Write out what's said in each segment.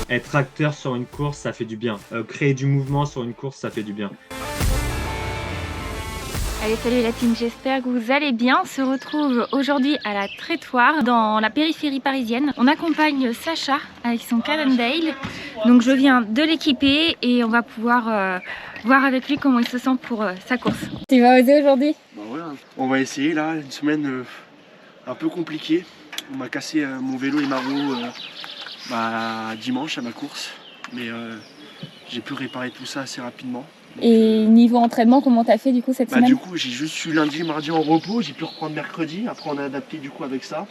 Être acteur sur une course, ça fait du bien. Créer du mouvement sur une course, ça fait du bien. Allez, salut la team, j'espère que vous allez bien. On se retrouve aujourd'hui à la Trétoire, dans la périphérie parisienne. On accompagne Sacha avec son Cannondale. Donc je viens de l'équiper et on va pouvoir voir avec lui comment il se sent pour sa course. Tu vas oser aujourd'hui? Bah voilà, on va essayer là, une semaine un peu compliquée. On m'a cassé mon vélo et ma roue dimanche à ma course. Mais j'ai pu réparer tout ça assez rapidement. Et niveau entraînement, comment t'as fait du coup cette semaine? Du coup j'ai juste eu lundi, mardi en repos, j'ai pu reprendre mercredi, après on a adapté du coup avec ça.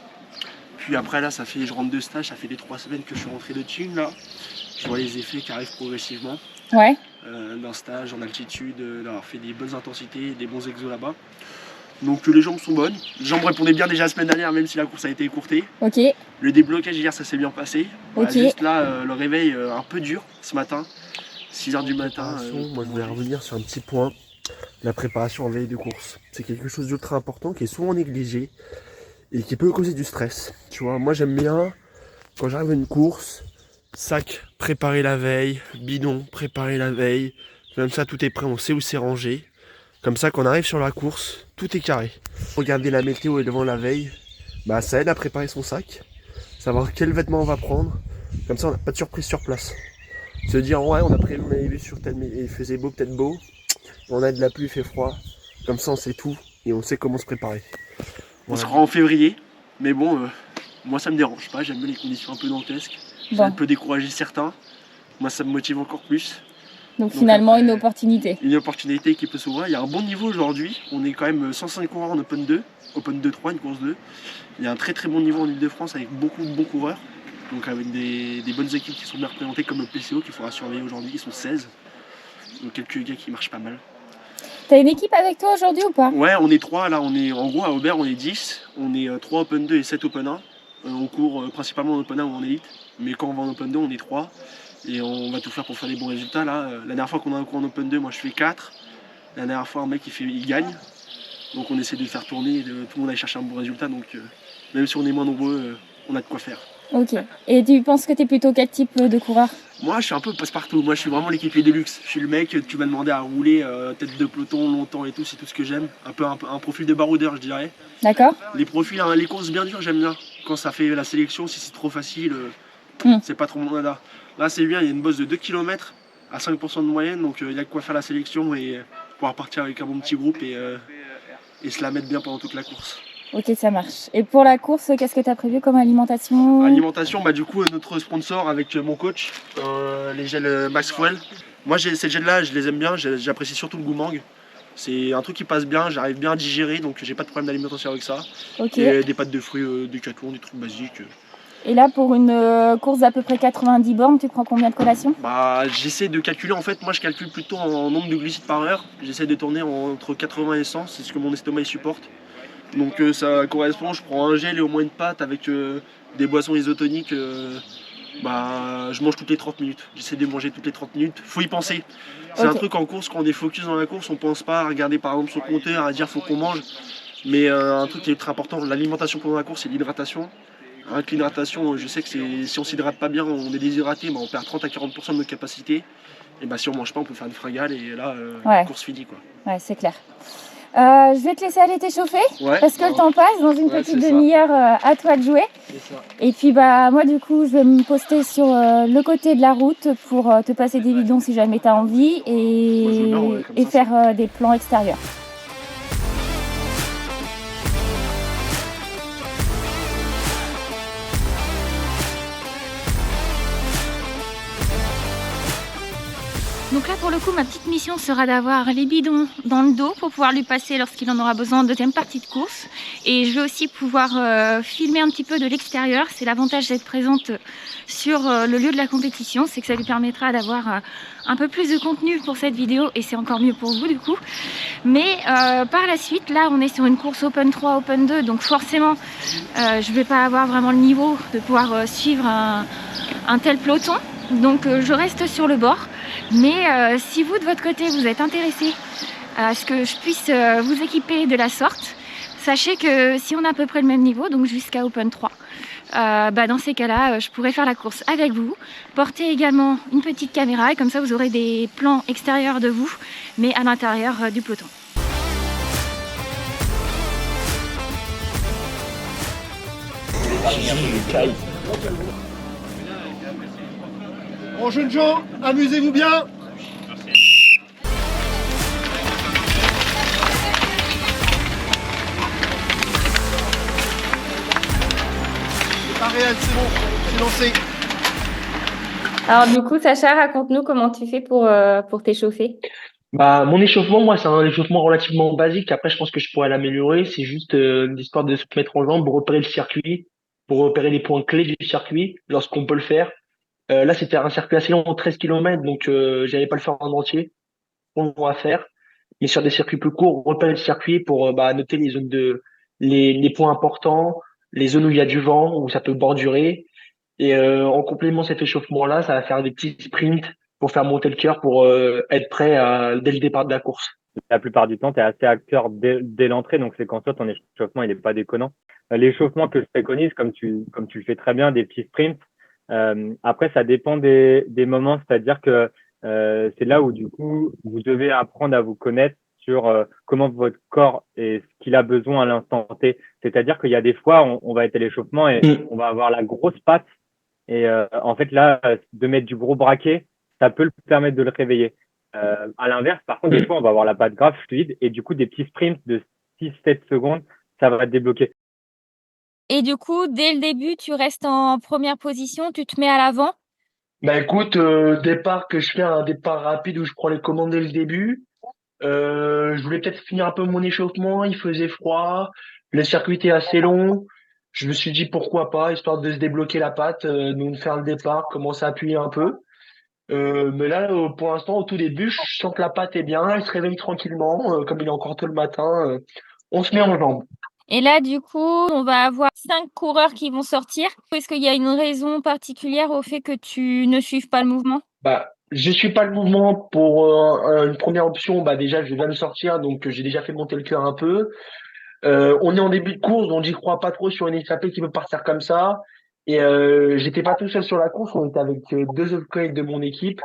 Puis après là je rentre de stage, ça fait les 3 semaines que je suis rentré de Chine là. Je vois les effets qui arrivent progressivement. Ouais. D'un stage en altitude, d'avoir fait des bonnes intensités, des bons exos là-bas. Donc les jambes sont bonnes. Les jambes répondaient bien déjà la semaine dernière même si la course a été écourtée. Ok. Le déblocage hier ça s'est bien passé. Ok. Juste là le réveil un peu dur ce matin. 6h du matin. Moi je voulais revenir sur un petit point, la préparation en veille de course. C'est quelque chose d'ultra important qui est souvent négligé et qui peut causer du stress. Tu vois, moi j'aime bien quand j'arrive à une course, sac préparé la veille, bidon préparé la veille, comme ça tout est prêt, on sait où c'est rangé. Comme ça quand on arrive sur la course, tout est carré. Regarder la météo et devant la veille, ça aide à préparer son sac, savoir quel vêtement on va prendre, comme ça on n'a pas de surprise sur place. Se dire ouais on a prévu sur tel mais il faisait beau, peut-être beau, on a de la pluie, il fait froid, comme ça on sait tout et on sait comment se préparer. On sera en février, mais bon, moi ça me dérange pas, j'aime bien les conditions un peu dantesques, ça peut décourager certains, moi ça me motive encore plus. Donc finalement après, une opportunité. Une opportunité qui peut s'ouvrir, il y a un bon niveau aujourd'hui, on est quand même 105 coureurs en Open 2, Open 2-3, une course 2. Il y a un très très bon niveau en Ile-de-France avec beaucoup de bons coureurs. Donc avec des bonnes équipes qui sont bien représentées comme le PCO qu'il faudra surveiller aujourd'hui, ils sont 16. Donc quelques gars qui marchent pas mal. T'as une équipe avec toi aujourd'hui ou pas? Ouais, on est 3 là, on est en gros à Aubert on est 10, on est 3 Open 2 et 7 Open 1. On court principalement en Open 1 ou en élite, mais quand on va en Open 2 on est 3 et on va tout faire pour faire des bons résultats là. La dernière fois qu'on a un cours en Open 2, moi je fais 4. La dernière fois un mec il gagne. Donc on essaie de faire tourner, tout le monde aille chercher un bon résultat, donc même si on est moins nombreux, on a de quoi faire. Ok. Et tu penses que tu es plutôt quel type de coureur? Moi je suis un peu passe-partout, moi je suis vraiment l'équipier de luxe. Je suis le mec, tu m'as demandé à rouler tête de peloton longtemps et tout, c'est tout ce que j'aime. Un peu un profil de baroudeur je dirais. D'accord. Les profils, les courses bien dures j'aime bien. Quand ça fait la sélection, si c'est trop facile, c'est pas trop mon dada. Là c'est bien, il y a une bosse de 2 km à 5% de moyenne, donc il y a de quoi faire la sélection et pouvoir partir avec un bon petit groupe et se la mettre bien pendant toute la course. Ok, ça marche. Et pour la course, qu'est-ce que tu as prévu comme alimentation? Alimentation, du coup, notre sponsor avec mon coach, les gels Maxwell. Moi, ces gels-là, je les aime bien, j'apprécie surtout le goût mangue. C'est un truc qui passe bien, j'arrive bien à digérer, donc j'ai pas de problème d'alimentation avec ça. Ok. Et des pâtes de fruits, des catouans, des trucs basiques. Et là, pour une course d'à peu près 90 bornes, tu prends combien de collations? J'essaie de calculer, en fait, moi je calcule plutôt en nombre de glucides par heure. J'essaie de tourner entre 80 et 100, c'est ce que mon estomac supporte. Donc ça correspond, je prends un gel et au moins une pâte avec des boissons isotoniques. Je mange toutes les 30 minutes. J'essaie de manger toutes les 30 minutes. Faut y penser. C'est un truc en course, quand on est focus dans la course, on pense pas à regarder par exemple son compteur, à dire faut qu'on mange. Mais un truc qui est très important, l'alimentation pendant la course, c'est l'hydratation. Avec l'hydratation, je sais que si on s'hydrate pas bien, on est déshydraté, on perd 30 à 40% de notre capacité. Et si on mange pas, on peut faire une fringale et là, course finie quoi. Ouais, c'est clair. Je vais te laisser aller t'échauffer parce que le temps passe, dans une petite demi-heure à toi de jouer. Et puis moi du coup je vais me poster sur le côté de la route pour te passer des bidons si jamais tu as envie et faire des plans extérieurs. Donc là pour le coup ma petite mission sera d'avoir les bidons dans le dos pour pouvoir lui passer lorsqu'il en aura besoin en deuxième partie de course. Et je vais aussi pouvoir filmer un petit peu de l'extérieur. C'est l'avantage d'être présente sur le lieu de la compétition, c'est que ça lui permettra d'avoir un peu plus de contenu pour cette vidéo et c'est encore mieux pour vous du coup. Mais par la suite là on est sur une course Open 3, Open 2 donc forcément je vais pas avoir vraiment le niveau de pouvoir suivre un tel peloton. Donc je reste sur le bord. Mais si vous de votre côté vous êtes intéressé à ce que je puisse vous équiper de la sorte, sachez que si on a à peu près le même niveau, donc jusqu'à Open 3, dans ces cas-là, je pourrais faire la course avec vous. Portez également une petite caméra et comme ça vous aurez des plans extérieurs de vous, mais à l'intérieur du peloton. Bon, jeunes gens, amusez-vous bien. C'est pas réel, c'est bon, c'est lancé. Alors du coup, Sacha, raconte-nous comment tu fais pour t'échauffer. Bah, mon échauffement, moi, c'est un échauffement relativement basique. Après, je pense que je pourrais l'améliorer. C'est juste l'histoire de se mettre en jambes pour repérer le circuit, pour repérer les points clés du circuit lorsqu'on peut le faire. Là, c'était un circuit assez long, 13 kilomètres, donc j'allais pas le faire en entier. On va faire. Mais sur des circuits plus courts, repérer le circuit pour noter les zones les points importants, les zones où il y a du vent, où ça peut bordurer. Et en complément de cet échauffement-là, ça va faire des petits sprints pour faire monter le cœur, pour être prêt dès le départ de la course. La plupart du temps, tu es assez acteur dès l'entrée, donc c'est qu'en soit ton échauffement, il n'est pas déconnant. L'échauffement que je préconise, comme tu le fais très bien, des petits sprints. Après, ça dépend des moments, c'est-à-dire que c'est là où du coup, vous devez apprendre à vous connaître sur comment votre corps et ce qu'il a besoin à l'instant T. C'est-à-dire qu'il y a des fois, on va être à l'échauffement et on va avoir la grosse patte. Et en fait, là, de mettre du gros braquet, ça peut le permettre de le réveiller. À l'inverse, par contre, des fois, on va avoir la patte grave fluide et du coup, des petits sprints de 6-7 secondes, ça va te débloquer. Et du coup, dès le début, tu restes en première position, tu te mets à l'avant. Bah écoute, départ que je fais un départ rapide où je prends les commandes dès le début. Je voulais peut-être finir un peu mon échauffement, il faisait froid, le circuit était assez long. Je me suis dit pourquoi pas, histoire de se débloquer la patte, de faire le départ, commencer à appuyer un peu. Mais là, pour l'instant, au tout début, je sens que la patte est bien, elle se réveille tranquillement, comme il est encore tôt le matin, on se met en jambes. Et là, du coup, on va avoir 5 coureurs qui vont sortir. Est-ce qu'il y a une raison particulière au fait que tu ne suives pas le mouvement? Bah, je suis pas le mouvement pour une première option. Bah déjà, je viens de sortir, donc j'ai déjà fait monter le cœur un peu. On est en début de course, donc j'y crois pas trop sur une échappée qui peut partir comme ça. Et j'étais pas tout seul sur la course, on était avec deux autres collègues de mon équipe.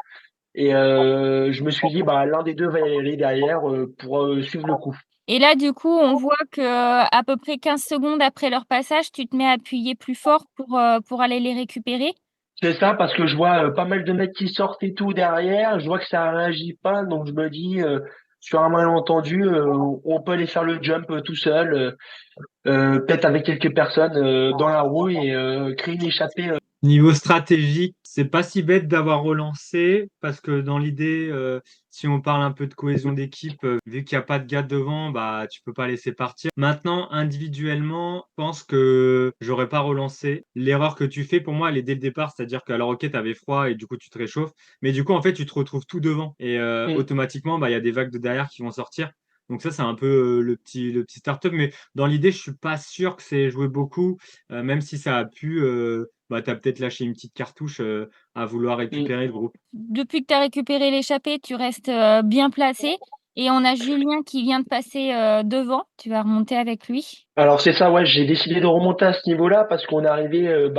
Et je me suis dit, bah l'un des deux va y aller derrière pour suivre le coup. Et là, du coup, on voit que à peu près 15 secondes après leur passage, tu te mets à appuyer plus fort pour aller les récupérer. C'est ça, parce que je vois pas mal de mecs qui sortent et tout derrière. Je vois que ça réagit pas, donc je me dis, sur un malentendu, on peut aller faire le jump tout seul, peut-être avec quelques personnes dans la roue et créer une échappée. Niveau stratégique, c'est pas si bête d'avoir relancé parce que dans l'idée, si on parle un peu de cohésion d'équipe, vu qu'il n'y a pas de gars devant, bah tu peux pas laisser partir. Maintenant, individuellement, je pense que j'aurais pas relancé. L'erreur que tu fais pour moi, elle est dès le départ, c'est-à-dire qu'à ok, t'avais froid et du coup tu te réchauffes, mais du coup en fait tu te retrouves tout devant et automatiquement bah il y a des vagues de derrière qui vont sortir. Donc ça c'est un peu le petit start-up, mais dans l'idée je suis pas sûr que c'est joué beaucoup, même si ça a pu. Bah, tu as peut-être lâché une petite cartouche à vouloir récupérer le groupe. Depuis que tu as récupéré l'échappée, tu restes bien placé. Et on a Julien qui vient de passer devant. Tu vas remonter avec lui. Alors c'est ça, ouais, j'ai décidé de remonter à ce niveau-là parce qu'on est arrivé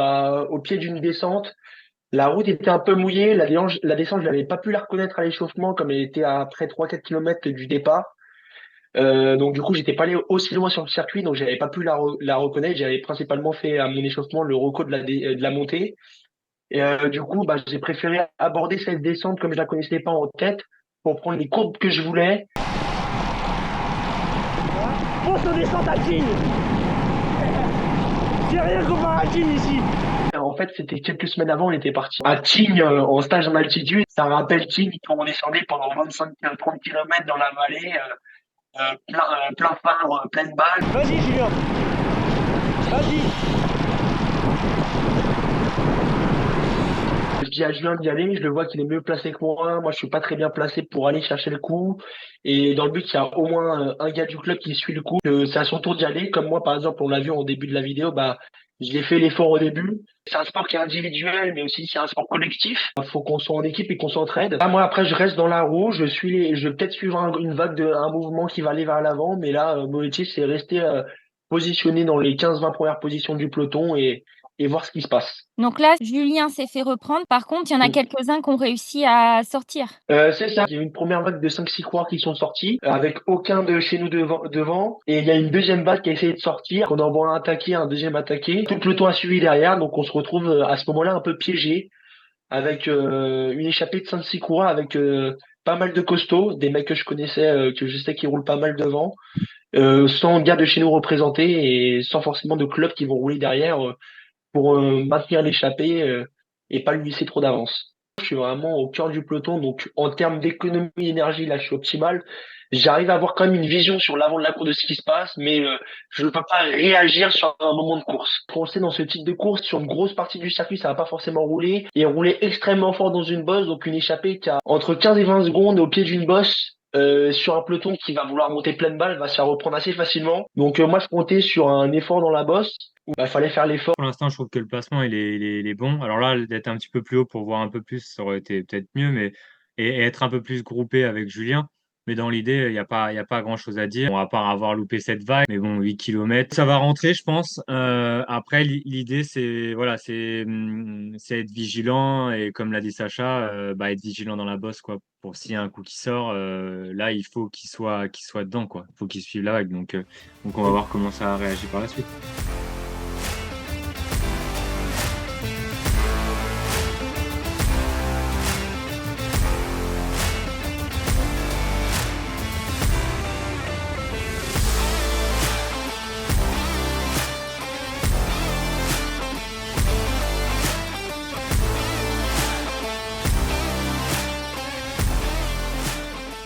au pied d'une descente. La route était un peu mouillée, la descente, je n'avais pas pu la reconnaître à l'échauffement comme elle était à près 3-4 km du départ. Donc du coup, j'étais pas allé aussi loin sur le circuit, donc j'avais pas pu la reconnaître. J'avais principalement fait à mon échauffement le reco de la montée. Et du coup, bah, j'ai préféré aborder cette descente comme je la connaissais pas en tête pour prendre les courbes que je voulais. Grosse descente à Tignes. J'ai rien contre à Tignes ici. En fait, c'était quelques semaines avant, on était parti à Tignes en stage en altitude. Ça rappelle Tignes quand on descendait pendant 25-30 km dans la vallée, plein phare, pleine balle. Vas-y Julien. Vas-y. Je dis à Julien d'y aller, je le vois qu'il est mieux placé que moi. Moi, je suis pas très bien placé pour aller chercher le coup. Et dans le but, il y a au moins un gars du club qui suit le coup. C'est à son tour d'y aller. Comme moi, par exemple, on l'a vu en début de la vidéo, bah, je l'ai fait l'effort au début. C'est un sport qui est individuel, mais aussi c'est un sport collectif. Il faut qu'on soit en équipe et qu'on s'entraide. Là, moi, après, je reste dans la roue. Je vais peut-être suivre une vague un mouvement qui va aller vers l'avant. Mais là, mon objectif, c'est rester positionné dans les 15-20 premières positions du peloton et et voir ce qui se passe. Donc là, Julien s'est fait reprendre. Par contre, il y en a quelques-uns qui ont réussi à sortir. C'est ça. Il y a eu une première vague de 5-6 coureurs qui sont sortis, avec aucun de chez nous devant. Et il y a une deuxième vague qui a essayé de sortir. On envoie un attaqué, un deuxième attaqué. Tout le peloton a suivi derrière. Donc on se retrouve à ce moment-là un peu piégé, avec une échappée de 5-6 coureurs, avec pas mal de costauds, des mecs que je connaissais, que je sais qui roulent pas mal devant, sans gars de chez nous représentés et sans forcément de clubs qui vont rouler derrière pour maintenir l'échappée et pas lui laisser trop d'avance. Je suis vraiment au cœur du peloton, donc en termes d'économie d'énergie, là, je suis optimal. J'arrive à avoir quand même une vision sur l'avant de la course de ce qui se passe, mais je ne peux pas réagir sur un moment de course. Pour dans ce type de course, sur une grosse partie du circuit, ça va pas forcément rouler, et rouler extrêmement fort dans une bosse, donc une échappée qui a entre 15 et 20 secondes au pied d'une bosse, sur un peloton qui va vouloir monter pleine balle, va se faire reprendre assez facilement. Donc moi, je comptais sur un effort dans la bosse, où il fallait faire l'effort. Pour l'instant, je trouve que le placement, il est bon. Alors là, d'être un petit peu plus haut pour voir un peu plus, ça aurait été peut-être mieux, mais et être un peu plus groupé avec Julien. Mais dans l'idée, il y a pas grand-chose à dire. Bon, à part avoir loupé cette vague, mais bon, 8 kilomètres, ça va rentrer, je pense. Après, l'idée, c'est voilà, c'est être vigilant et comme l'a dit Sacha, être vigilant dans la bosse, quoi. Pour s'il y a un coup qui sort, là, il faut qu'il soit dedans, quoi. Il faut qu'il suive la vague. Donc, on va voir comment ça réagit par la suite.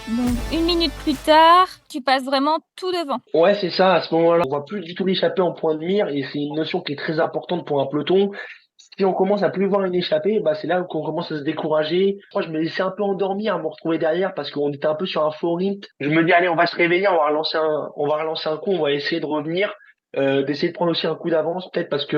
Donc, 1 minute plus tard, tu passes vraiment tout devant. Ouais, c'est ça. À ce moment-là, on voit plus du tout l'échappée en point de mire et c'est une notion qui est très importante pour un peloton. Si on commence à plus voir une échappée, c'est là qu'on commence à se décourager. Moi, je me laissais un peu endormir à me retrouver derrière parce qu'on était un peu sur un faux rythme. Je me dis, allez, on va se réveiller, on va relancer un coup, on va essayer de revenir, d'essayer de prendre aussi un coup d'avance, peut-être parce que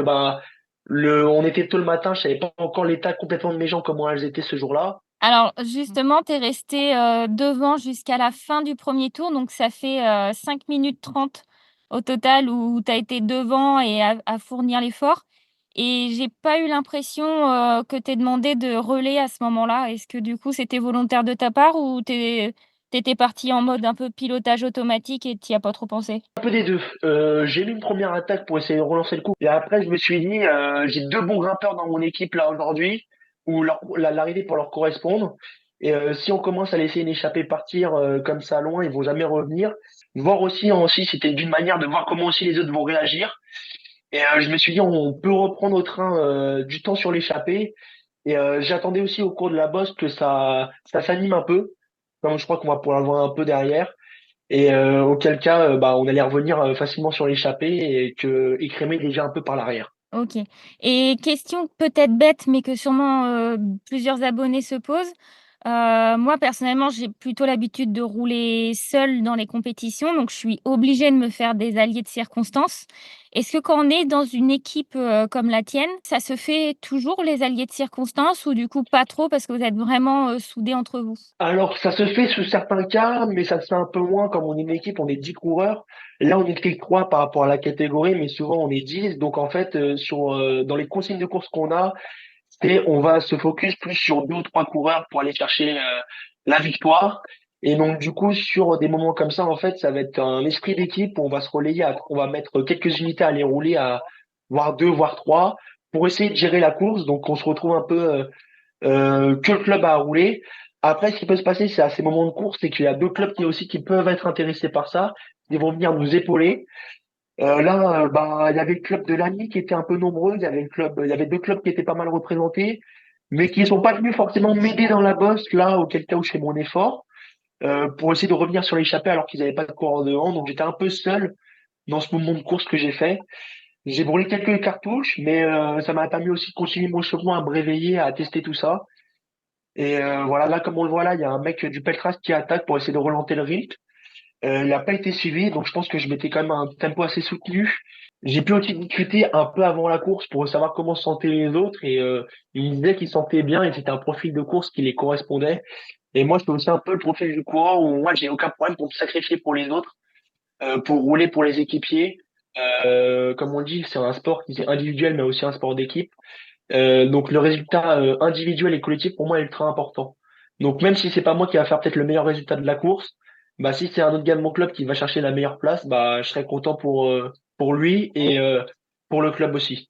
on était tôt le matin, je savais pas encore l'état complètement de mes jambes, comment elles étaient ce jour-là. Alors justement, tu es resté devant jusqu'à la fin du premier tour, donc ça fait 5 minutes 30 au total où tu as été devant et à fournir l'effort. Et j'ai pas eu l'impression que tu aies demandé de relais à ce moment-là. Est-ce que du coup c'était volontaire de ta part ou t'étais parti en mode un peu pilotage automatique et t'y as pas trop pensé? Un peu des deux. J'ai mis une première attaque pour essayer de relancer le coup. Et après, je me suis dit, j'ai deux bons grimpeurs dans mon équipe là aujourd'hui, où l'arrivée pour leur correspondre. Et si on commence à laisser une échappée partir comme ça loin, ils vont jamais revenir. Voir aussi c'était d'une manière de voir comment aussi les autres vont réagir. Et je me suis dit, on peut reprendre au train du temps sur l'échappée. Et j'attendais aussi au cours de la bosse que ça s'anime un peu. Comme je crois qu'on va pouvoir le voir un peu derrière. Et auquel cas, on allait revenir facilement sur l'échappée et que écrémer déjà un peu par l'arrière. OK. Et question peut-être bête, mais que sûrement, plusieurs abonnés se posent. Moi, personnellement, j'ai plutôt l'habitude de rouler seule dans les compétitions, donc je suis obligée de me faire des alliés de circonstance. Est-ce que quand on est dans une équipe, comme la tienne, ça se fait toujours les alliés de circonstance ou du coup pas trop parce que vous êtes vraiment, soudés entre vous? Alors, ça se fait sous certains cas, mais ça se fait un peu moins comme on est une équipe, on est 10 coureurs. Là, on est que 3 par rapport à la catégorie, mais souvent on est 10. Donc, en fait, dans les consignes de course qu'on a, on va se focus plus sur 2 ou 3 coureurs pour aller chercher la victoire. Et donc, du coup, sur des moments comme ça, en fait, ça va être un esprit d'équipe où on va se relayer, on va mettre quelques unités à aller rouler à voire 2, voire 3 pour essayer de gérer la course. Donc, on se retrouve un peu que le club a roulé. Après, ce qui peut se passer, c'est à ces moments de course, c'est qu'il y a 2 clubs qui peuvent être intéressés par ça. Ils vont venir nous épauler. Là, il y avait le club de l'AMI qui était un peu nombreux. Il y avait 2 clubs qui étaient pas mal représentés, mais qui ne sont pas venus forcément m'aider dans la bosse, là, auquel cas où je fais mon effort, pour essayer de revenir sur l'échappée alors qu'ils n'avaient pas de coureur devant. Donc, j'étais un peu seul dans ce moment de course que j'ai fait. J'ai brûlé quelques cartouches, mais ça m'a permis aussi de continuer mon cheminement, à me réveiller, à tester tout ça. Et voilà, là, comme on le voit là, il y a un mec du Peltras qui attaque pour essayer de relancer le rythme. Il n'a pas été suivi, donc je pense que je mettais quand même un tempo assez soutenu. J'ai pu aussi discuter un peu avant la course pour savoir comment se sentaient les autres et ils me disaient qu'ils se sentaient bien et c'était un profil de course qui les correspondait. Et moi, je fais aussi un peu le profil du coureur où moi, j'ai aucun problème pour me sacrifier pour les autres, pour rouler pour les équipiers, Comme on dit, c'est un sport qui est individuel, mais aussi un sport d'équipe. Donc le résultat individuel et collectif, pour moi, est ultra important. Donc même si c'est pas moi qui va faire peut-être le meilleur résultat de la course, bah si c'est un autre gars de mon club qui va chercher la meilleure place, bah je serais content pour lui et pour le club aussi.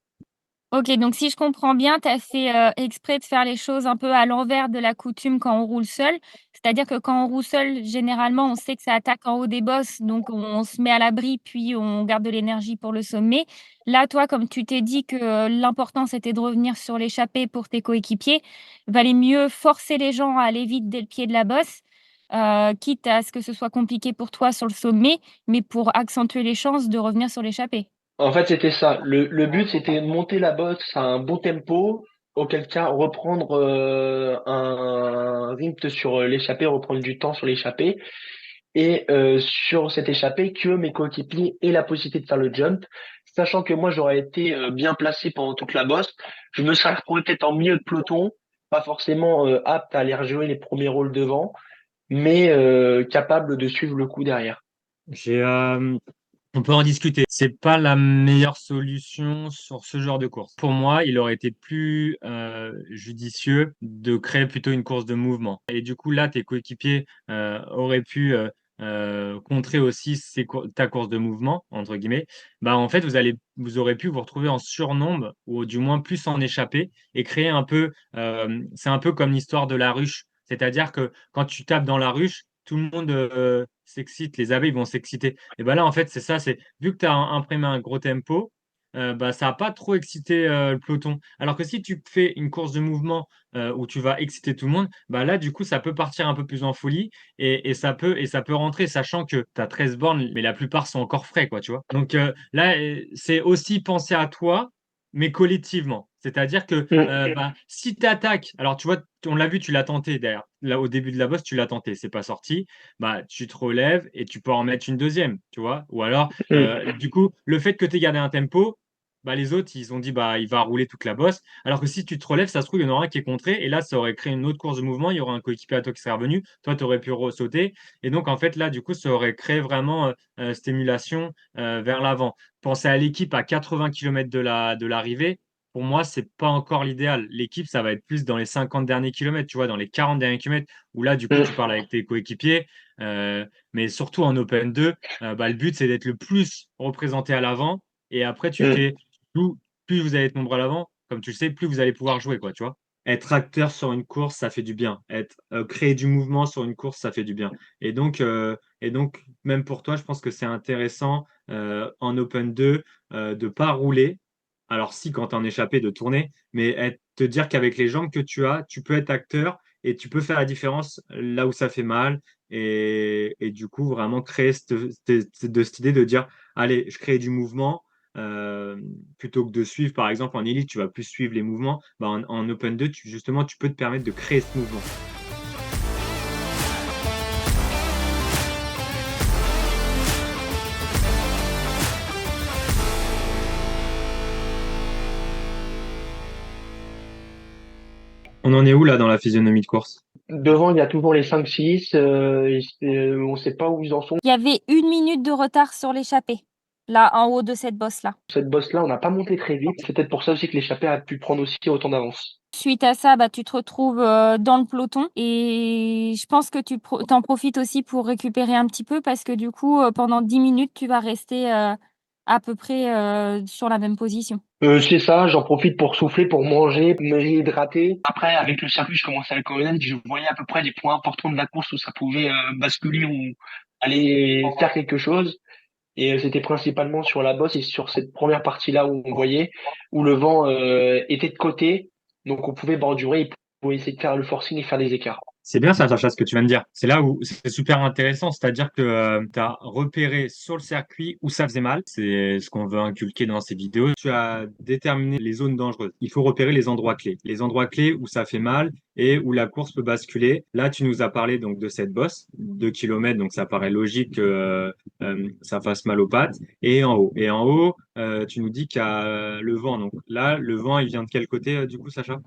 Ok, donc si je comprends bien, tu as fait exprès de faire les choses un peu à l'envers de la coutume quand on roule seul. C'est-à-dire que quand on roule seul, généralement, on sait que ça attaque en haut des bosses, donc on se met à l'abri, puis on garde de l'énergie pour le sommet. Là, toi, comme tu t'es dit que l'important, c'était de revenir sur l'échappée pour tes coéquipiers, valait mieux forcer les gens à aller vite dès le pied de la bosse, quitte à ce que ce soit compliqué pour toi sur le sommet, mais pour accentuer les chances de revenir sur l'échappée. En fait, c'était ça. Le but, c'était de monter la bosse à un bon tempo, auquel cas reprendre un rythme sur l'échappée, reprendre du temps sur l'échappée. Et sur cette échappée, que mes coéquipiers aient la possibilité de faire le jump, sachant que moi, j'aurais été bien placé pendant toute la bosse. Je me serais retrouvé peut-être en milieu de peloton, pas forcément apte à aller rejouer les premiers rôles devant, mais capable de suivre le coup derrière. J'ai, on peut en discuter. C'est pas la meilleure solution sur ce genre de course. Pour moi, il aurait été plus judicieux de créer plutôt une course de mouvement. Et du coup, là, tes coéquipiers auraient pu contrer aussi ta course de mouvement, entre guillemets. Bah, en fait, vous aurez pu vous retrouver en surnombre ou du moins plus en échapper et créer un peu. C'est un peu comme l'histoire de la ruche. C'est-à-dire que quand tu tapes dans la ruche, tout le monde s'excite, les abeilles vont s'exciter. Et ben là, en fait, c'est ça, c'est vu que tu as imprimé un gros tempo, bah, ça n'a pas trop excité le peloton. Alors que si tu fais une course de mouvement où tu vas exciter tout le monde, bah là, du coup, ça peut partir un peu plus en folie et ça peut rentrer, sachant que tu as 13 bornes, mais la plupart sont encore frais, quoi, tu vois. Donc là, c'est aussi penser à toi, mais collectivement. C'est-à-dire que bah, si tu attaques, alors tu vois, on l'a vu, tu l'as tenté d'ailleurs. Là, au début de la bosse, tu l'as tenté, c'est pas sorti. Bah, tu te relèves et tu peux en mettre une deuxième, tu vois. Ou alors, du coup, le fait que tu aies gardé un tempo, bah, les autres, ils ont dit, bah, il va rouler toute la bosse. Alors que si tu te relèves, ça se trouve, il y en aura un qui est contré. Et là, ça aurait créé une autre course de mouvement. Il y aura un coéquipier à toi qui serait revenu. Toi, tu aurais pu sauter. Et donc, en fait, là, du coup, ça aurait créé vraiment cette émulation vers l'avant. Penser à l'équipe à 80 km de l'arrivée, pour moi, c'est pas encore l'idéal. L'équipe, ça va être plus dans les 50 derniers kilomètres, tu vois, dans les 40 derniers kilomètres, où là, du coup, tu parles avec tes coéquipiers. Mais surtout en Open 2, bah, le but, c'est d'être le plus représenté à l'avant. Et après, tu fais plus, plus vous allez être nombreux à l'avant, comme tu le sais, plus vous allez pouvoir jouer, quoi, tu vois. Être acteur sur une course, ça fait du bien. Créer du mouvement sur une course, ça fait du bien. Et donc, même pour toi, je pense que c'est intéressant en Open 2 de pas rouler. Alors si, quand tu en échappé, de tourner, mais te dire qu'avec les jambes que tu as, tu peux être acteur et tu peux faire la différence là où ça fait mal. Et du coup, vraiment créer cette idée de dire, allez, je crée du mouvement. Plutôt que de suivre, par exemple, en élite, tu vas plus suivre les mouvements. Bah, en Open 2, justement, tu peux te permettre de créer ce mouvement. On en est où là dans la physionomie de course? Devant, il y a toujours les 5-6. On ne sait pas où ils en sont. Il y avait 1 minute de retard sur l'échappée, là, en haut de cette bosse-là. Cette bosse-là, on n'a pas monté très vite. C'est peut-être pour ça aussi que l'échappée a pu prendre aussi autant d'avance. Suite à ça, bah, tu te retrouves dans le peloton et je pense que t'en profites aussi pour récupérer un petit peu parce que du coup, pendant 10 minutes, tu vas rester à peu près sur la même position. C'est ça, j'en profite pour souffler, pour manger, me réhydrater. Après, avec le circuit, je commençais à le connaître, je voyais à peu près les points importants de la course où ça pouvait basculer ou aller faire quelque chose. Et c'était principalement sur la bosse et sur cette première partie-là où on voyait, où le vent était de côté, donc on pouvait bordurer et pouvait essayer de faire le forcing et faire des écarts. C'est bien ça, Sacha, ce que tu viens de dire. C'est là où c'est super intéressant, c'est-à-dire que tu as repéré sur le circuit où ça faisait mal. C'est ce qu'on veut inculquer dans ces vidéos. Tu as déterminé les zones dangereuses. Il faut repérer les endroits clés. Les endroits clés où ça fait mal et où la course peut basculer. Là, tu nous as parlé donc de cette bosse, 2 km, donc ça paraît logique que ça fasse mal aux pattes. Et en haut. Et en haut, tu nous dis qu'il y a le vent. Donc là, le vent, il vient de quel côté, du coup, Sacha?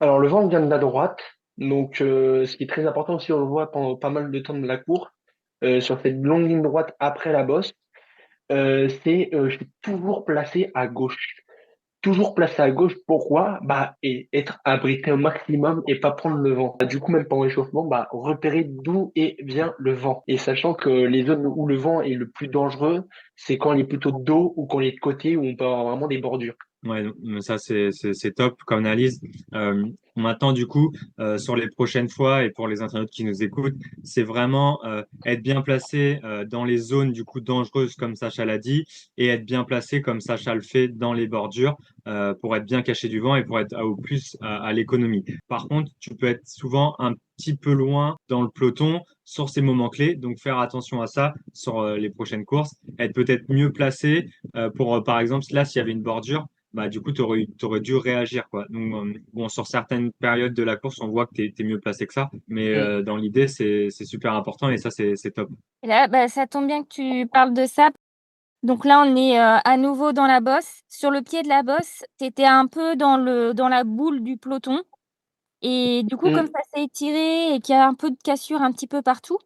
Alors le vent vient de la droite, donc ce qui est très important aussi, on le voit pendant pas mal de temps de la course, sur cette longue ligne droite après la bosse. Je suis toujours placé à gauche. Toujours placé à gauche, pourquoi? Bah, et être abrité au maximum et pas prendre le vent. Du coup, même pendant l'échauffement, bah, repérer d'où vient le vent. Et sachant que les zones où le vent est le plus dangereux, c'est quand il est plutôt de dos ou quand il est de côté où on peut avoir vraiment des bordures. Ouais, donc ça c'est top comme analyse. Maintenant du coup sur les prochaines fois et pour les internautes qui nous écoutent, c'est vraiment être bien placé dans les zones du coup dangereuses comme Sacha l'a dit et être bien placé comme Sacha le fait dans les bordures pour être bien caché du vent et pour être au plus à l'économie. Par contre, tu peux être souvent un petit peu loin dans le peloton sur ces moments clés, donc faire attention à ça sur les prochaines courses, être peut-être mieux placé pour par exemple là s'il y avait une bordure bah, du coup, tu aurais dû réagir, quoi. Donc, bon, sur certaines périodes de la course, on voit que tu es mieux placé que ça. Mais Mm, dans l'idée, c'est super important et ça, c'est top. Et là, bah, ça tombe bien que tu parles de ça. Donc là, on est à nouveau dans la bosse. Sur le pied de la bosse, tu étais un peu dans la boule du peloton. Et du coup, comme mm, ça s'est étiré et qu'il y a un peu de cassure un petit peu partout,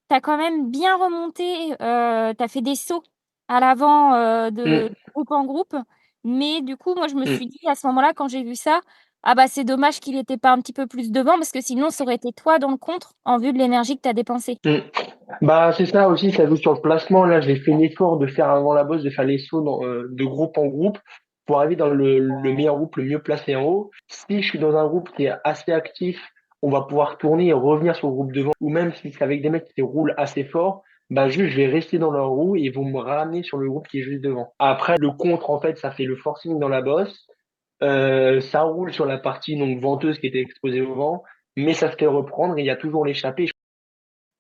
tu as quand même bien remonté, tu as fait des sauts à l'avant, de mm, groupe en groupe. Mais du coup, moi, je me mm, suis dit à ce moment-là, quand j'ai vu ça: «Ah bah, c'est dommage qu'il était pas un petit peu plus devant parce que sinon ça aurait été toi dans le contre en vue de l'énergie que tu as dépensée». mm. Bah, c'est ça aussi, ça joue sur le placement. Là, j'ai fait l'effort de faire avant la bosse, de faire les sauts de groupe en groupe pour arriver dans le meilleur groupe, le mieux placé en haut. Si je suis dans un groupe qui est assez actif, on va pouvoir tourner et revenir sur le groupe devant. Ou même si c'est avec des mecs qui roulent assez fort, bah, juste, je vais rester dans leur roue et ils vont me ramener sur le groupe qui est juste devant. Après, le contre, en fait, ça fait le forcing dans la bosse. Ça roule sur la partie donc venteuse qui était exposée au vent, mais ça se fait reprendre et il y a toujours l'échappée.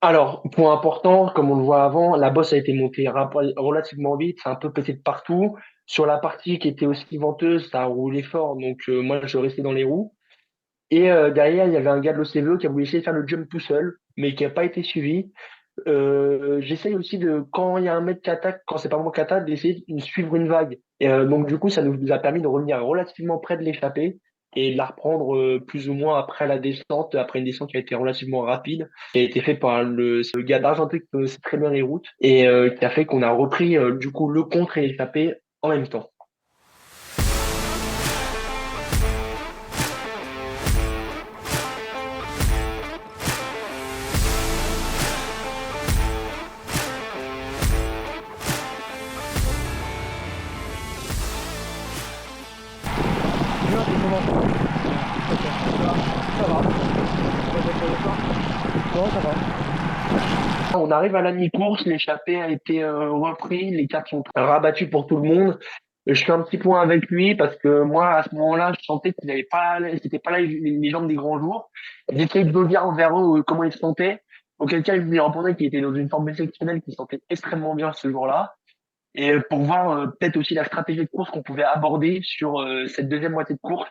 Alors, point important, comme on le voit avant, la bosse a été montée relativement vite, c'est un peu pété de partout. Sur la partie qui était aussi venteuse, ça a roulé fort, donc moi je restais dans les roues. Et derrière, il y avait un gars de l'OCVE qui a voulu essayer de faire le jump tout seul, mais qui n'a pas été suivi. J'essaye aussi de, quand il y a un mec qui attaque, quand c'est pas moi qui attaque, d'essayer de suivre une vague. Et, donc du coup, ça nous a permis de revenir relativement près de l'échappée et de la reprendre plus ou moins après la descente, après une descente qui a été relativement rapide, qui a été fait par c'est le gars d'Argenté qui connaissait très bien les routes et qui a fait qu'on a repris du coup le contre et l'échappée en même temps. Bien, c'est comment? Ça va. Non, ça va. On arrive à la mi-course, l'échappée a été repris, les cartes sont rabattues pour tout le monde. Je fais un petit point avec lui parce que moi, à ce moment-là, je sentais qu'il n'avait pas, c'était pas là les jambes des grands jours. J'essayais de dire envers eux comment ils se sentaient. Auquel cas, je lui répondais qu'il était dans une forme exceptionnelle, qu'il se sentait extrêmement bien ce jour-là. Et pour voir peut-être aussi la stratégie de course qu'on pouvait aborder sur cette deuxième moitié de course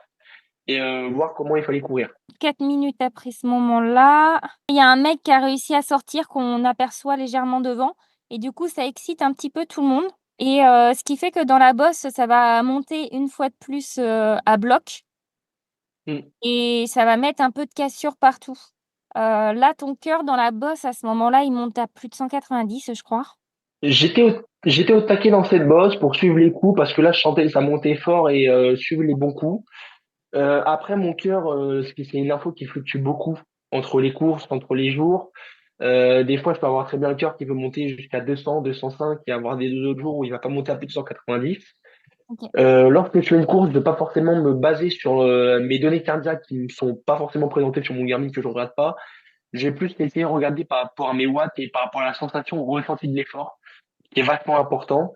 et voir comment il fallait courir. 4 minutes après ce moment-là, il y a un mec qui a réussi à sortir qu'on aperçoit légèrement devant et du coup, ça excite un petit peu tout le monde et ce qui fait que dans la bosse, ça va monter une fois de plus, à bloc Mm. et ça va mettre un peu de cassure partout. Là, ton cœur dans la bosse, à ce moment-là, il monte à plus de 190, je crois. J'étais au taquet dans cette bosse pour suivre les coups parce que là, je sentais que ça montait fort et suivre les bons coups. Après, mon cœur, c'est une info qui fluctue beaucoup entre les courses, entre les jours. Des fois, je peux avoir très bien le cœur qui peut monter jusqu'à 200, 205 et avoir des autres jours où il va pas monter à plus de 190. OK. Lorsque je fais une course, je ne veux pas forcément me baser sur mes données cardiaques qui ne sont pas forcément présentées sur mon Garmin que je ne regarde pas. J'ai plus essayé de regarder par rapport à mes watts et par rapport à la sensation ressentie de l'effort, qui est vachement important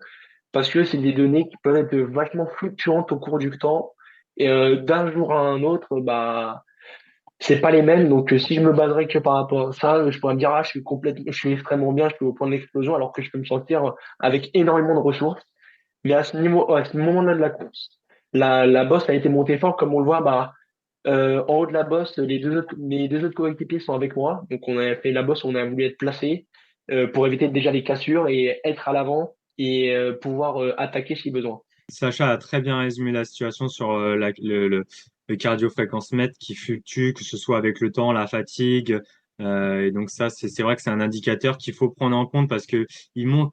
parce que c'est des données qui peuvent être vachement fluctuantes au cours du temps. Et d'un jour à un autre, bah, c'est pas les mêmes. Donc, si je me baserais que par rapport à ça, je pourrais me dire, ah, je suis extrêmement bien, je suis au point d'explosion, alors que je peux me sentir avec énormément de ressources. Mais à ce niveau, à ce moment-là de la course, la bosse a été montée fort, comme on le voit, bah, en haut de la bosse, mes deux autres coéquipiers sont avec moi. Donc, on a fait la bosse, on a voulu être placé, pour éviter déjà les cassures et être à l'avant et pouvoir attaquer si besoin. Sacha a très bien résumé la situation sur le cardio-fréquence mètre qui fluctue, que ce soit avec le temps, la fatigue, Et donc ça, c'est vrai que c'est un indicateur qu'il faut prendre en compte parce que il montre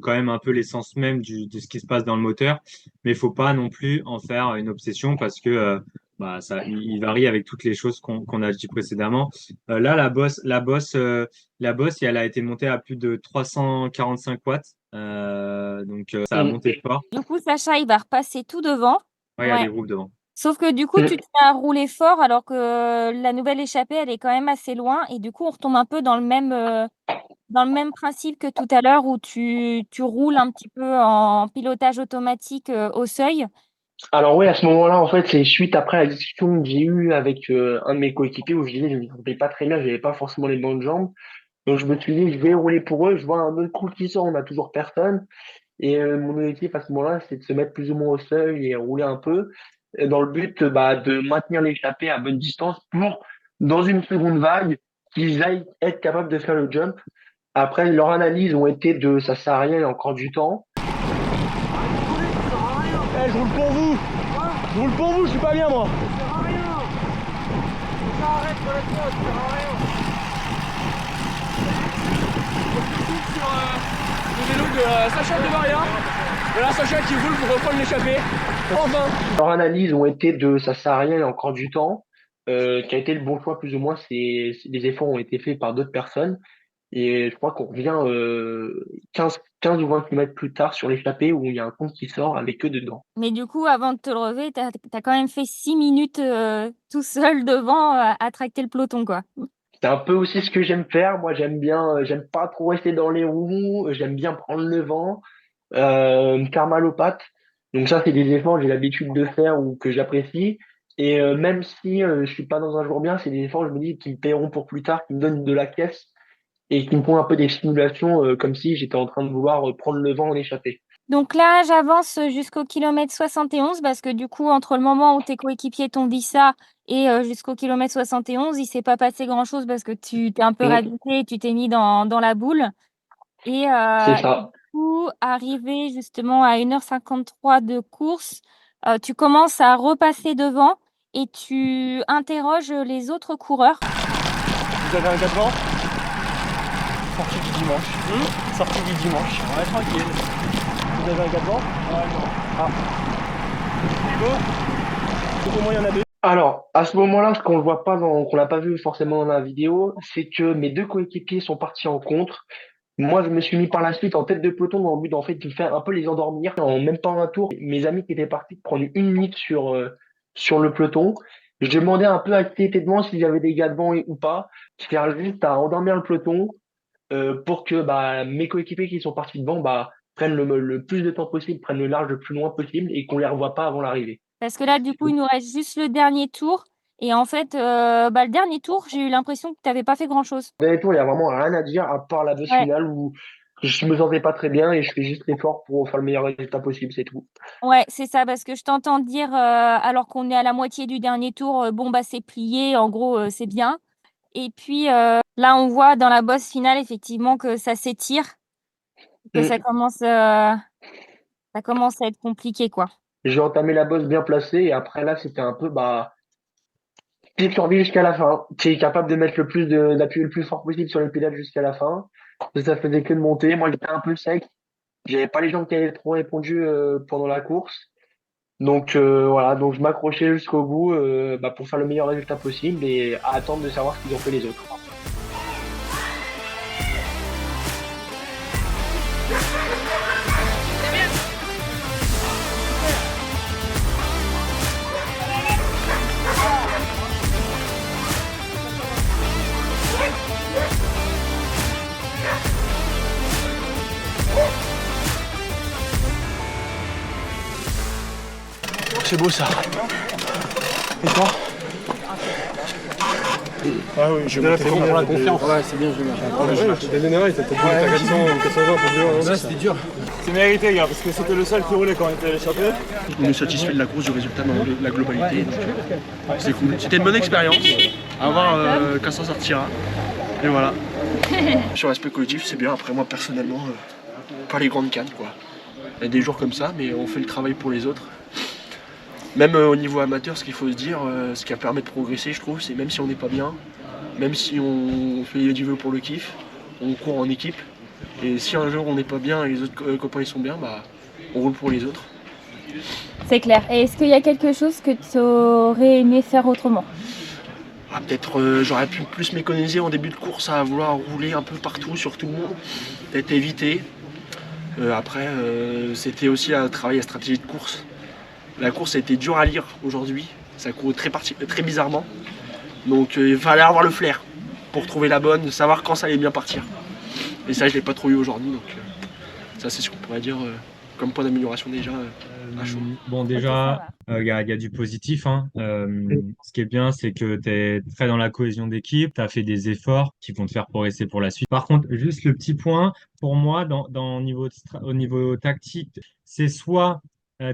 quand même un peu l'essence même de ce qui se passe dans le moteur, mais il faut pas non plus en faire une obsession parce que bah ça, il varie avec toutes les choses qu'on a dit précédemment. Là, la Boss, elle a été montée à plus de 345 watts, donc ça a Mm. monté fort. Du coup, Sacha, il va repasser tout devant. Ouais, il y a Ouais. des groupes devant. Sauf que du coup, Mm. tu te mets à rouler fort alors que la nouvelle échappée, elle est quand même assez loin. Et du coup, on retombe un peu dans le même principe que tout à l'heure où tu roules un petit peu en pilotage automatique au seuil. Alors oui, à ce moment-là, en fait, c'est suite après la discussion que j'ai eue avec un de mes coéquipiers où je disais que je ne me sentais pas très bien, j'avais pas forcément les bonnes jambes. Donc je me suis dit, je vais rouler pour eux, je vois un autre coup qui sort, on n'a toujours personne. Et mon objectif à ce moment-là, c'est de se mettre plus ou moins au seuil et rouler un peu, dans le but bah, de maintenir l'échappée à bonne distance pour, dans une seconde vague, qu'ils aillent être capables de faire le jump. Après, leur analyse ont été de ça sert à rien, il y a encore du temps. Eh, je roule pour vous. Je roule pour vous, je suis pas bien moi. Le vélo de Sacha de Maria. Voilà Sacha qui roule pour reprendre l'échappée. Enfin. Leur analyse ont été de ça sert à rien, il y a encore du temps. Qui a été le bon choix plus ou moins, les efforts ont été faits par d'autres personnes. Et je crois qu'on revient 15 ou 20 km plus tard sur l'échappée où il y a un compte qui sort avec eux dedans. Mais du coup, avant de te le relever, tu as quand même fait 6 minutes tout seul devant à tracter le peloton, quoi. C'est un peu aussi ce que j'aime faire. Moi, j'aime bien, j'aime pas trop rester dans les roues. J'aime bien prendre le vent, me faire mal aux pattes. Donc ça, c'est des efforts que j'ai l'habitude de faire ou que j'apprécie. Et même si je suis pas dans un jour bien, c'est des efforts, je me dis, qui me paieront pour plus tard, qui me donnent de la caisse et qui me font un peu des simulations comme si j'étais en train de vouloir prendre le vent en échappée. Donc là, j'avance jusqu'au kilomètre 71 parce que du coup, entre le moment où tes coéquipiers t'ont dit ça et jusqu'au kilomètre 71, il s'est pas passé grand-chose parce que tu t'es un peu Mm. ravité et tu t'es mis dans la boule. Et C'est ça. du coup, arrivé justement à 1h53 de course, tu commences à repasser devant et tu interroges les autres coureurs. Vous avez un 4 ans. Sortie du dimanche. Sortie du dimanche. Ouais, tranquille. Vous avez un 4 ans. Ouais, non. Ah. Go. Au moins, il y en a deux. Alors, à ce moment-là, ce qu'on ne voit pas qu'on n'a pas vu forcément dans la vidéo, c'est que mes deux coéquipiers sont partis en contre. Moi, je me suis mis par la suite en tête de peloton dans le but, en fait, de faire un peu les endormir en même pas un tour. Mes amis qui étaient partis prendre une minute sur le peloton. Je demandais un peu à qui était devant, s'il y avait des gars devant ou pas. Je cherchais juste à endormir le peloton pour que bah, mes coéquipiers qui sont partis devant bah, prennent le plus de temps possible, prennent le large le plus loin possible et qu'on les revoie pas avant l'arrivée. Parce que là, du coup, il nous reste juste le dernier tour. Et en fait, le dernier tour, j'ai eu l'impression que tu n'avais pas fait grand-chose. Le dernier tour, il y a vraiment rien à dire à part la bosse Ouais. finale où je me sentais pas très bien et je fais juste l'effort pour faire le meilleur résultat possible, c'est tout. Ouais, c'est ça, parce que je t'entends dire, alors qu'on est à la moitié du dernier tour, bon, bah, c'est plié, en gros, c'est bien. Et puis, là, on voit dans la bosse finale, effectivement, que ça s'étire, que ça commence à être compliqué, quoi. J'ai entamé la bosse bien placée et après là, c'était un peu bah pied survie jusqu'à la fin. Tu es capable de mettre d'appuyer le plus fort possible sur les pédales jusqu'à la fin. Ça faisait que de monter. Moi, j'étais un peu sec. J'avais pas les jambes qui avaient trop répondu pendant la course. Donc voilà, donc je m'accrochais jusqu'au bout bah, pour faire le meilleur résultat possible et à attendre de savoir ce qu'ils ont fait les autres. C'est beau ça. Et toi? Ah oui, je vais pour la confiance. Ouais, c'est bien, je vais t'as dénévé, t'as peut-être ta 400 ou 420 pour dire. Ouais, c'était dur. C'est mérité, gars, parce que c'était le seul qui roulait quand on était échappé. On est satisfait de la course, du résultat dans la globalité. Donc, c'est cool. C'était une bonne expérience. À voir quand ça sortira. Et voilà. Sur l'aspect collectif, c'est bien. Après, moi, personnellement, pas les grandes cannes, quoi. Il y a des jours comme ça, mais on fait le travail pour les autres. Même au niveau amateur, ce qu'il faut se dire, ce qui a permis de progresser, je trouve, c'est même si on n'est pas bien, Même si on fait du vélo pour le kiff, on court en équipe. Et si un jour on n'est pas bien et les autres copains ils sont bien, bah, on roule pour les autres. C'est clair. Et est-ce qu'il y a quelque chose que tu aurais aimé faire autrement? Peut-être j'aurais pu plus m'économiser en début de course à vouloir rouler un peu partout sur tout le monde, peut-être éviter. Après, c'était aussi à travailler la stratégie de course. La course a été dure à lire aujourd'hui, ça court très bizarrement. Donc il fallait avoir le flair pour trouver la bonne, savoir quand ça allait bien partir. Et ça, je ne l'ai pas trop eu aujourd'hui, donc ça c'est ce qu'on pourrait dire comme point d'amélioration déjà à chaud. Bon, Ok, déjà, ça il y a du positif, hein. Ce qui est bien, c'est que tu es très dans la cohésion d'équipe, tu as fait des efforts qui vont te faire progresser pour la suite. Par contre, juste le petit point, pour moi, au niveau tactique, c'est soit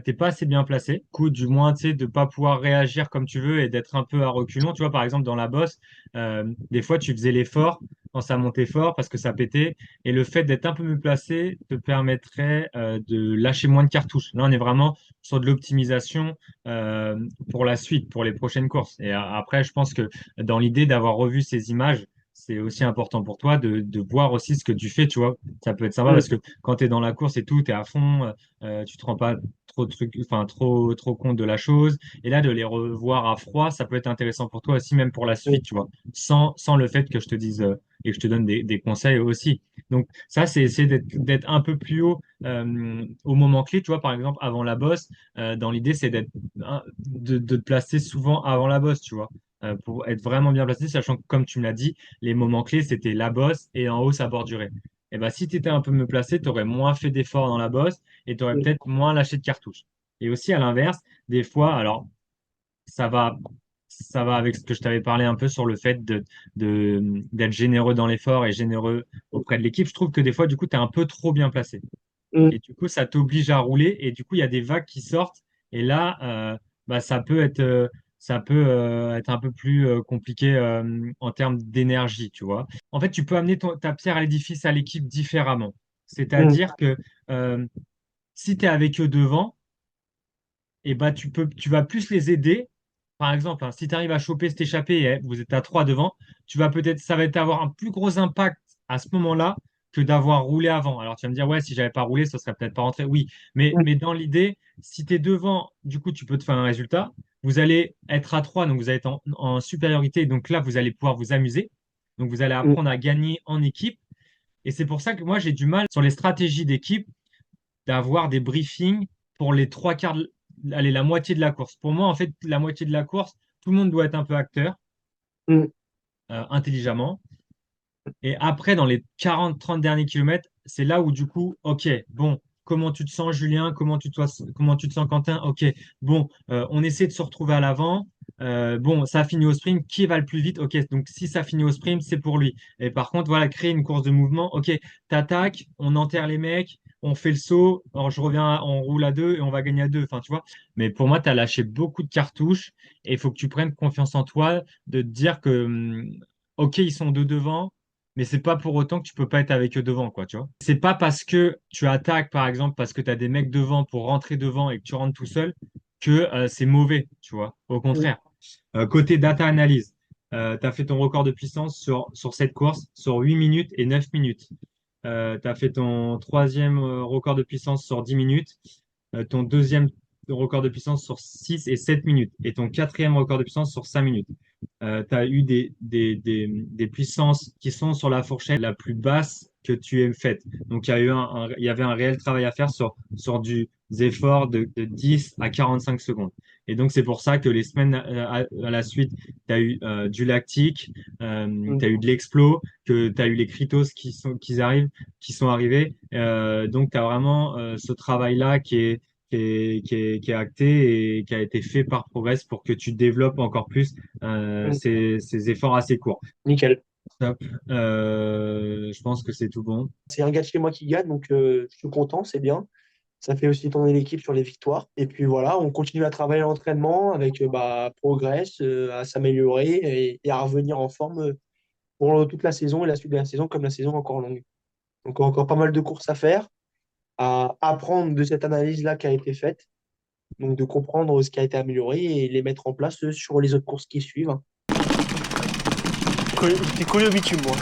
t'es pas assez bien placé, coup, du moins, tu sais, de pas pouvoir réagir comme tu veux et d'être un peu à reculons. Tu vois, par exemple, dans la bosse, des fois, tu faisais l'effort quand ça montait fort parce que ça pétait. Et le fait d'être un peu mieux placé te permettrait de lâcher moins de cartouches. Là, on est vraiment sur de l'optimisation pour la suite, pour les prochaines courses. Et après, je pense que dans l'idée d'avoir revu ces images, c'est aussi important pour toi de voir aussi ce que tu fais, tu vois. Ça peut être sympa parce que quand tu es dans la course et tout, tu es à fond, tu te rends pas trop de trucs, enfin trop compte de la chose. Et là, de les revoir à froid, ça peut être intéressant pour toi aussi, même pour la suite, tu vois, sans le fait que je te dise et que je te donne des conseils aussi. Donc ça, c'est essayer d'être un peu plus haut au moment clé, tu vois, par exemple, avant la bosse, dans l'idée, c'est de te placer souvent avant la bosse, tu vois, pour être vraiment bien placé, sachant que, comme tu me l'as dit, les moments clés, c'était la bosse et en haut, ça bordurait. Et ben, si tu étais un peu mieux placé, tu aurais moins fait d'efforts dans la bosse et tu aurais peut-être moins lâché de cartouches. Et aussi, à l'inverse, des fois, alors, ça va, ça va avec ce que je t'avais parlé un peu sur le fait d'être généreux dans l'effort et généreux auprès de l'équipe. Je trouve que des fois, du coup, tu es un peu trop bien placé. Et du coup, ça t'oblige à rouler. Et du coup, il y a des vagues qui sortent. Et là, bah, ça peut être un peu plus compliqué en termes d'énergie, tu vois. En fait, tu peux amener ta pierre à l'édifice à l'équipe différemment. C'est-à-dire que euh, si tu es avec eux devant, et bah, tu vas plus les aider. Par exemple, hein, si tu arrives à choper cet échappé et vous êtes à trois devant, ça va avoir un plus gros impact à ce moment-là que d'avoir roulé avant. Alors tu vas me dire, ouais, si j'avais pas roulé, ça serait peut-être pas rentré. Oui, mais dans l'idée, si tu es devant, du coup, tu peux te faire un résultat. Vous allez être à trois, donc vous allez être en supériorité. Donc là, vous allez pouvoir vous amuser. Donc vous allez apprendre à gagner en équipe. Et c'est pour ça que moi, j'ai du mal sur les stratégies d'équipe d'avoir des briefings pour les trois quarts, allez, la moitié de la course. Pour moi, en fait, la moitié de la course, tout le monde doit être un peu acteur, intelligemment. Et après, dans les 40-30 derniers kilomètres, c'est là où du coup, ok, bon, comment tu te sens, Julien? Comment tu te sens, Quentin? Ok, bon, on essaie de se retrouver à l'avant. Bon, ça finit au sprint. Qui va le plus vite? Ok, donc si ça finit au sprint, c'est pour lui. Et par contre, voilà, créer une course de mouvement. Ok, t'attaques, on enterre les mecs, on fait le saut. Alors je reviens, on roule à deux et on va gagner à deux. Enfin, tu vois. Mais pour moi, tu as lâché beaucoup de cartouches et il faut que tu prennes confiance en toi de te dire que, ok, ils sont deux devant mais c'est pas pour autant que tu peux pas être avec eux devant, quoi, tu vois. C'est pas parce que tu attaques, par exemple, parce que tu as des mecs devant pour rentrer devant et que tu rentres tout seul, que c'est mauvais, tu vois. Au contraire. Côté data analyse, tu as fait ton record de puissance sur cette course, sur 8 minutes et 9 minutes. Tu as fait ton troisième record de puissance sur 10 minutes, ton deuxième record de puissance sur 6 et 7 minutes, et ton quatrième record de puissance sur 5 minutes. Tu as eu des puissances qui sont sur la fourchette la plus basse que tu aies faite. Donc, il y avait un réel travail à faire sur des efforts de 10 à 45 secondes. Et donc, c'est pour ça que les semaines à la suite, tu as eu du lactique, tu as eu de l'explo, que tu as eu les critos qui sont arrivés. Donc, tu as vraiment ce travail-là qui est acté et qui a été fait par Progress pour que tu développes encore plus ces efforts assez courts. Nickel. Top. Je pense que c'est tout bon. C'est un gars de chez moi qui gagne, donc je suis content, c'est bien. Ça fait aussi tourner l'équipe sur les victoires. Et puis voilà, on continue à travailler à l'entraînement avec Progress, à s'améliorer et à revenir en forme pour toute la saison et la suite de la saison, comme la saison est encore longue. Donc encore pas mal de courses à faire, à apprendre de cette analyse-là qui a été faite, donc de comprendre ce qui a été amélioré et les mettre en place sur les autres courses qui suivent. J'étais collé au bitume, moi.